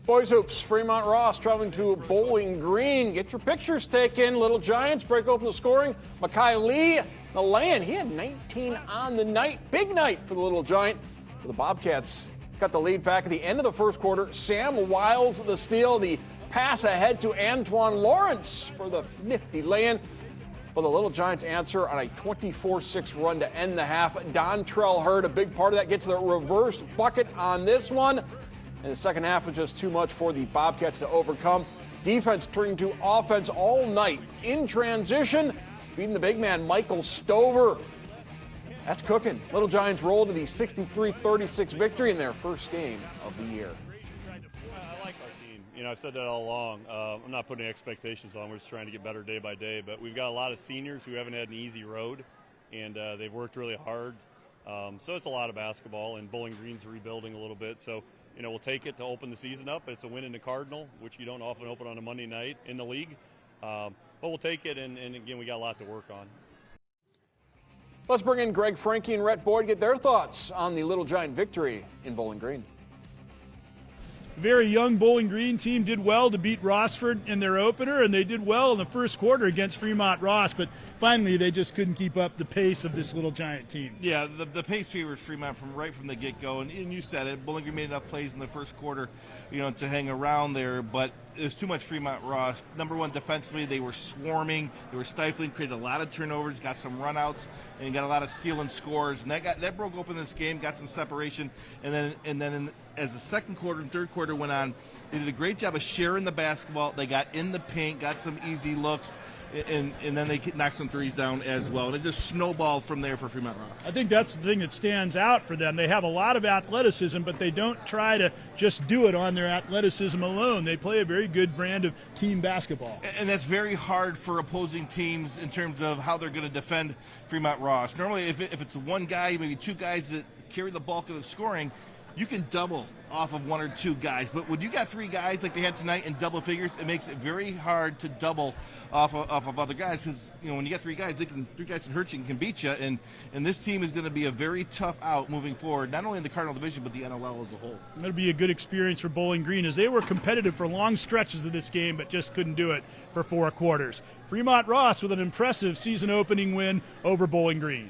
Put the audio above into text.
Boys hoops, Fremont Ross traveling to Bowling Green. Get your pictures taken. Little Giants break open the scoring. Makai Lee, the land. He had 19 on the night. Big night for the Little Giant. The Bobcats got the lead back at the end of the first quarter. Sam Wiles the steal. The pass ahead to Antoine Lawrence for the nifty land. But the Little Giants answer on a 24-6 run to end the half. Dontrell Hurd, a big part of that, gets the reverse bucket on this one. And the second half was just too much for the Bobcats to overcome. Defense turning to offense all night. In transition, feeding the big man, Michael Stover. That's cooking. Little Giants roll to the 63-36 victory in their first game of the year. I like our team. You know, I've said that all along. I'm not putting any expectations on. We're just trying to get better day by day. But we've got a lot of seniors who haven't had an easy road, and they've worked really hard. So it's a lot of basketball, and Bowling Green's rebuilding a little bit. So, you know, we'll take it to open the season up. It's a win in the Cardinal, which you don't often open on a Monday night in the league. But we'll take it, and again, we got a lot to work on. Let's bring in Greg Franke and Rhett Boyd, get their thoughts on the Little Giant victory in Bowling Green. Very young Bowling Green team did well to beat Rossford in their opener, and they did well in the first quarter against Fremont Ross, but finally they just couldn't keep up the pace of this Little Giant team. Yeah, the pace favors Fremont right from the get-go, and you said it, Bowling Green made enough plays in the first quarter, you know, to hang around there, but it was too much Fremont Ross. Number one, defensively, they were swarming, they were stifling, created a lot of turnovers, got some runouts, and got a lot of stealing scores, and that broke open this game, got some separation, and then as the second quarter and third quarter went on, they did a great job of sharing the basketball. They got in the paint, got some easy looks, and then they knocked some threes down as well. And it just snowballed from there for Fremont Ross. I think that's the thing that stands out for them. They have a lot of athleticism, but they don't try to just do it on their athleticism alone. They play a very good brand of team basketball. And that's very hard for opposing teams in terms of how they're going to defend Fremont Ross. Normally, if it's one guy, maybe two guys that carry the bulk of the scoring, you can double off of one or two guys. But when you got three guys like they had tonight in double figures, it makes it very hard to double off of other guys, because, you know, when you got three guys can hurt you and can beat you. And this team is going to be a very tough out moving forward, not only in the Cardinal Division, but the NOL as a whole. It'll be a good experience for Bowling Green, as they were competitive for long stretches of this game, but just couldn't do it for four quarters. Fremont Ross with an impressive season opening win over Bowling Green.